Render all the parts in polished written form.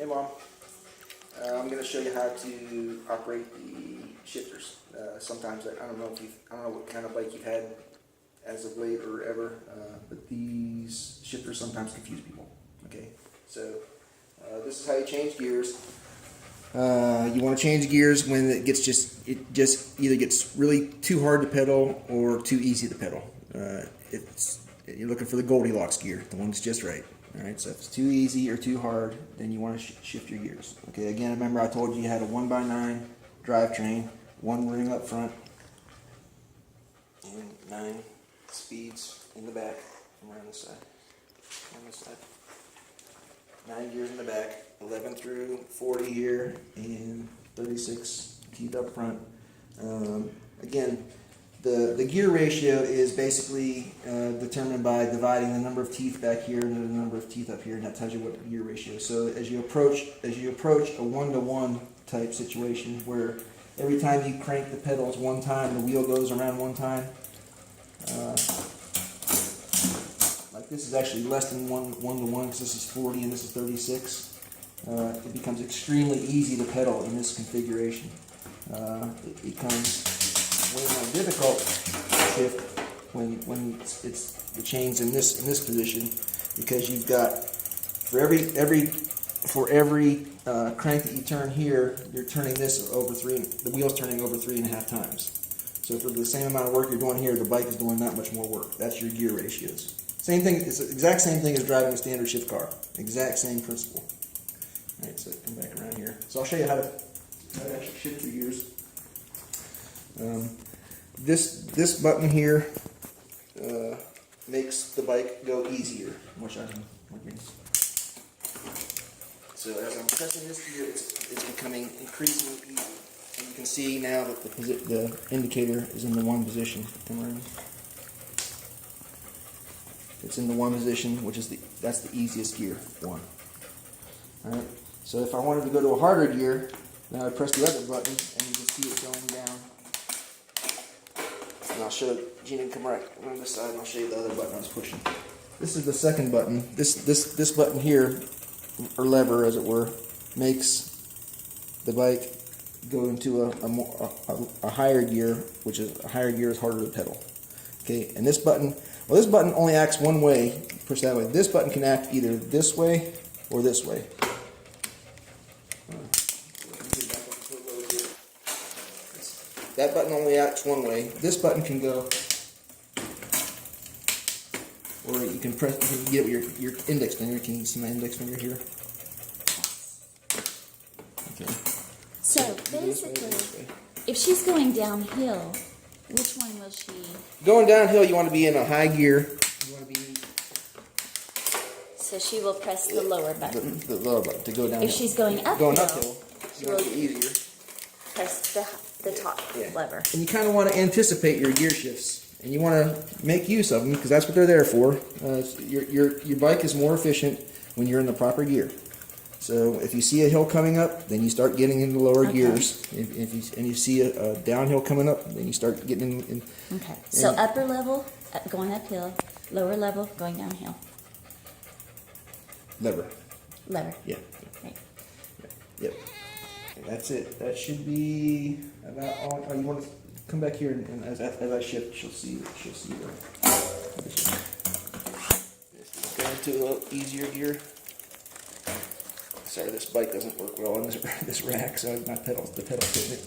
Hey Mom, I'm going to show you how to operate the shifters. Sometimes I don't know what kind of bike you've had as of late or ever, but these shifters sometimes confuse people. Okay, so this is how you change gears. You want to change gears when it just either gets really too hard to pedal or too easy to pedal. You're looking for the Goldilocks gear, the one that's just right. All right, so if it's too easy or too hard, then you want to shift your gears. Okay, again, remember I told you had a 1x9 drivetrain, one ring up front, and 9 speeds in the back from around this side. On this side. 9 gears in the back, 11 through 40 here, and 36 teeth up front. Again, the gear ratio is basically determined by dividing the number of teeth back here and the number of teeth up here, and that tells you what the gear ratio is. So as you approach a 1-to-1 type situation where every time you crank the pedals one time, the wheel goes around one time. Like this is actually less than 1-to-1 because this is 40 and this is 36. It becomes extremely easy to pedal in this configuration. It becomes way more difficult to shift when it's the chains in this position, because you've got for every crank that you turn here, you're turning this over the wheel's turning over 3.5 times. So for the same amount of work you're doing here, the bike is doing that much more work. That's your gear ratios. Same thing. It's the exact same thing as driving a standard shift car. Exact same principle. All right, so come back around here. So I'll show you how to actually shift your gears. This button here makes the bike go easier. So as I'm pressing this gear, it's becoming increasingly easy. And you can see now that the indicator is in the one position. Come around. It's in the one position, which is that's the easiest gear, 1. All right. So if I wanted to go to a harder gear, then I would press the other button, and you can see it going down. And I'll show Gina, come right on this side, and I'll show you the other button I was pushing. This is the second button. This button here, or lever as it were, makes the bike go into a higher gear, which is a higher gear is harder to pedal. Okay, and this button only acts one way. Push that way. This button can act either this way or this way. That button only acts one way. This button can go, or you can press. You can get your index finger. Can you see my index finger here? Okay. So basically, if she's going downhill, which one will she? Going downhill, you want to be in a high gear. You want to be. So she will press the lower button. The lower button to go downhill. If she's going uphill, she will be easier. Press the top lever. And you kind of want to anticipate your gear shifts, and you want to make use of them because that's what they're there for. Your bike is more efficient when you're in the proper gear. So if you see a hill coming up, then you start getting into lower gears. If you see a downhill coming up, then you start getting in. Okay. So upper level going uphill, lower level going downhill. Lever. Yeah. Right. Yep. And that's it. That should be about all. Oh, you want to come back here and as I shift, she'll see the. Go into a easier gear. Sorry, this bike doesn't work well on this rack, so the pedal's hitting it.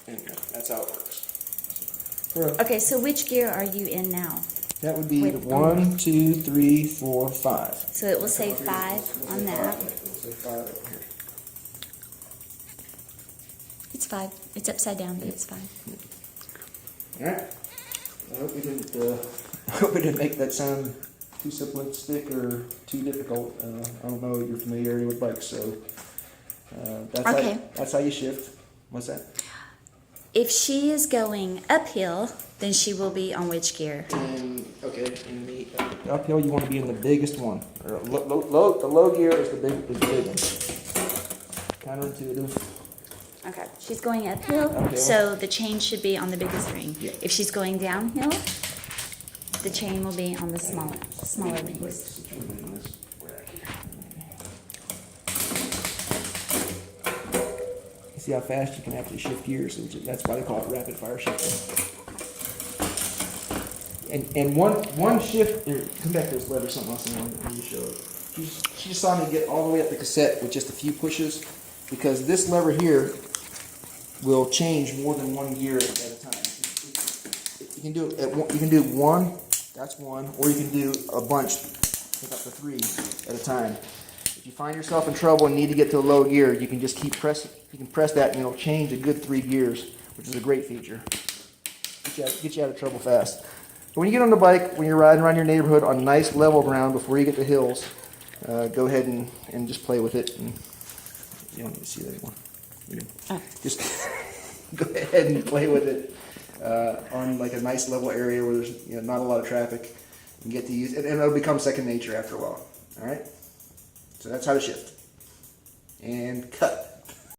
And that's how it works. Okay, so which gear are you in now? That would be 1, 2, 3, 4, 5. So it will say 5 on that. It will say 5 over here. It's 5. It's upside down, but it's 5. All right. I hope we didn't make that sound too simplistic or too difficult. I don't know your familiarity with bikes, so that's how you shift. What's that? If she is going uphill, then she will be on which gear? In the uphill, you want to be in the biggest one. Or the low gear is the big one. Counterintuitive. Okay, she's going uphill, so the chain should be on the biggest ring. Yeah. If she's going downhill, The chain will be on the smaller rings. You see how fast you can actually shift gears? That's why they call it rapid fire shifting. And one shift, here, come back to this lever, something else I wanted to show. She just saw me get all the way up the cassette with just a few pushes, because this lever here will change more than one gear at a time. You can do it. You can do one. That's one, or you can do a bunch, pick up to 3 at a time. If you find yourself in trouble and need to get to a low gear, you can just keep pressing. You can press that, and it'll change a good 3 gears, which is a great feature. Get you out of trouble fast. But when you get on the bike, when you're riding around your neighborhood on nice level ground before you get to hills, go ahead and just play with it. And you don't need to see that anymore. Just go ahead and play with it on like a nice level area where there's not a lot of traffic. And get to use it, and it'll become second nature after a while. All right. So that's how to shift. And cut.